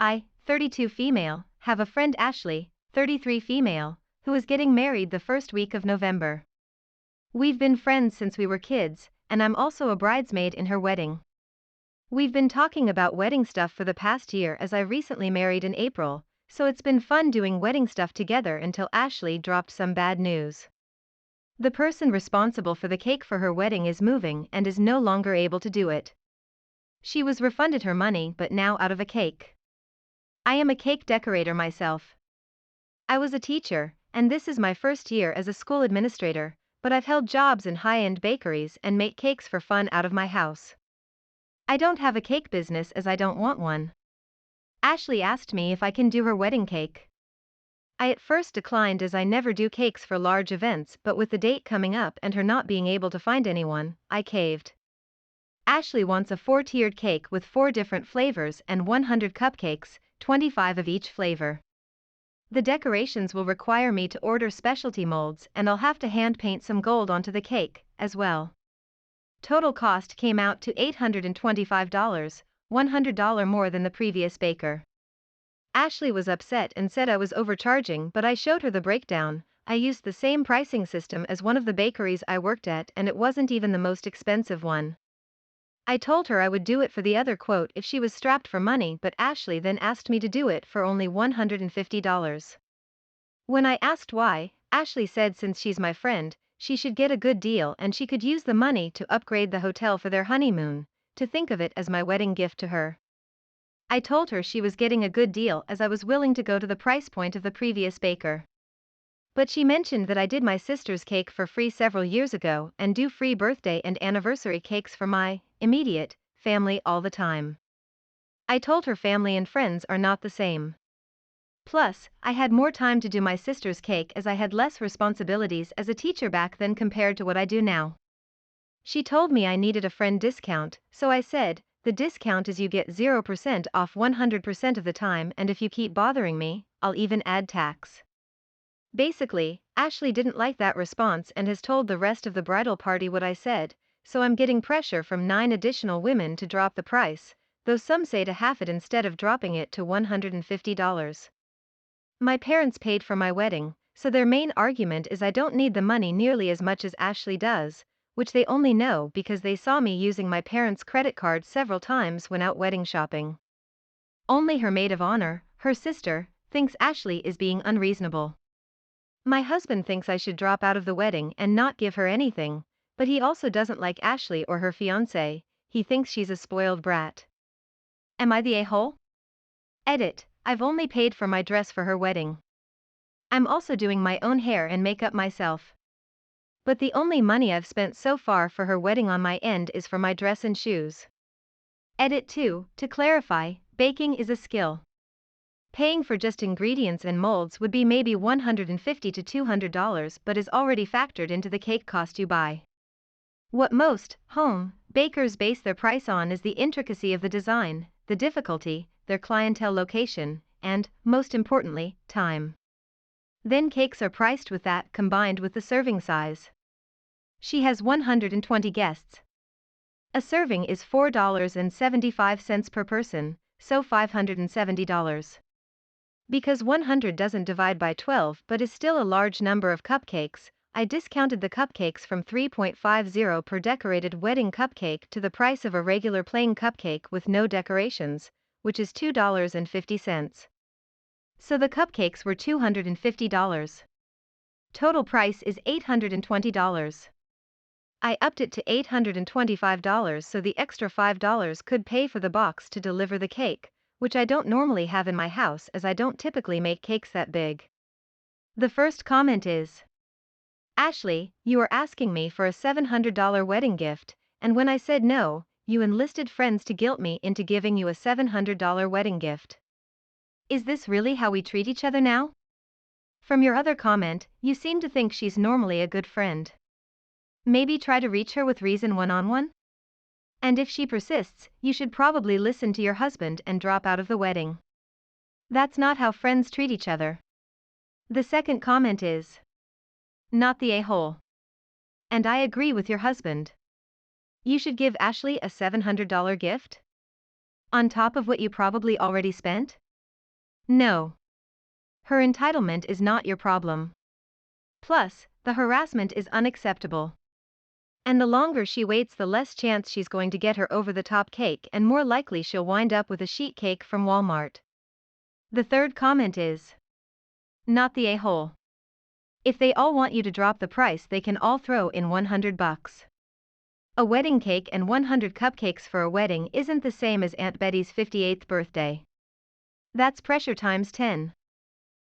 I, 32 female, have a friend Ashley, 33 female, who is getting married the first week of November. We've been friends since we were kids, and I'm also a bridesmaid in her wedding. We've been talking about wedding stuff for the past year as I recently married in April, so it's been fun doing wedding stuff together until Ashley dropped some bad news. The person responsible for the cake for her wedding is moving and is no longer able to do it. She was refunded her money but now out of a cake. I am a cake decorator myself. I was a teacher, and this is my first year as a school administrator, but I've held jobs in high-end bakeries and make cakes for fun out of my house. I don't have a cake business as I don't want one. Ashley asked me if I can do her wedding cake. I at first declined as I never do cakes for large events, but with the date coming up and her not being able to find anyone, I caved. Ashley wants a 4-tiered cake with 4 different flavors and 100 cupcakes, 25 of each flavor. The decorations will require me to order specialty molds and I'll have to hand paint some gold onto the cake, as well. Total cost came out to $825, $100 more than the previous baker. Ashley was upset and said I was overcharging, but I showed her the breakdown. I used the same pricing system as one of the bakeries I worked at and it wasn't even the most expensive one. I told her I would do it for the other quote if she was strapped for money, but Ashley then asked me to do it for only $150. When I asked why, Ashley said since she's my friend, she should get a good deal and she could use the money to upgrade the hotel for their honeymoon, to think of it as my wedding gift to her. I told her she was getting a good deal as I was willing to go to the price point of the previous baker. But she mentioned that I did my sister's cake for free several years ago and do free birthday and anniversary cakes for my immediate family all the time. I told her family and friends are not the same. Plus, I had more time to do my sister's cake as I had less responsibilities as a teacher back then compared to what I do now. She told me I needed a friend discount, so I said, the discount is you get 0% off 100% of the time, and if you keep bothering me, I'll even add tax. Basically, Ashley didn't like that response and has told the rest of the bridal party what I said, so I'm getting pressure from 9 additional women to drop the price, though some say to half it instead of dropping it to $150. My parents paid for my wedding, so their main argument is I don't need the money nearly as much as Ashley does, which they only know because they saw me using my parents' credit card several times when out wedding shopping. Only her maid of honor, her sister, thinks Ashley is being unreasonable. My husband thinks I should drop out of the wedding and not give her anything, but he also doesn't like Ashley or her fiancé, he thinks she's a spoiled brat. Am I the a-hole? Edit, I've only paid for my dress for her wedding. I'm also doing my own hair and makeup myself. But the only money I've spent so far for her wedding on my end is for my dress and shoes. Edit 2, to clarify, baking is a skill. Paying for just ingredients and molds would be maybe $150 to $200 but is already factored into the cake cost you buy. What most home bakers base their price on is the intricacy of the design, the difficulty, their clientele location, and, most importantly, time. Then cakes are priced with that combined with the serving size. She has 120 guests. A serving is $4.75 per person, so $570. Because 100 doesn't divide by 12 but is still a large number of cupcakes, I discounted the cupcakes from $3.50 per decorated wedding cupcake to the price of a regular plain cupcake with no decorations, which is $2.50. So the cupcakes were $250. Total price is $820. I upped it to $825 so the extra $5 could pay for the box to deliver the cake, which I don't normally have in my house as I don't typically make cakes that big. The first comment is, Ashley, you are asking me for a $700 wedding gift, and when I said no, you enlisted friends to guilt me into giving you a $700 wedding gift. Is this really how we treat each other now? From your other comment, you seem to think she's normally a good friend. Maybe try to reach her with reason one-on-one? And if she persists, you should probably listen to your husband and drop out of the wedding. That's not how friends treat each other. The second comment is, not the a-hole. And I agree with your husband. You should give Ashley a $700 gift? On top of what you probably already spent? No. Her entitlement is not your problem. Plus, the harassment is unacceptable. And the longer she waits, the less chance she's going to get her over-the-top cake, and more likely she'll wind up with a sheet cake from Walmart. The third comment is not the a-hole. If they all want you to drop the price, they can all throw in $100. A wedding cake and 100 cupcakes for a wedding isn't the same as Aunt Betty's 58th birthday. That's pressure times 10.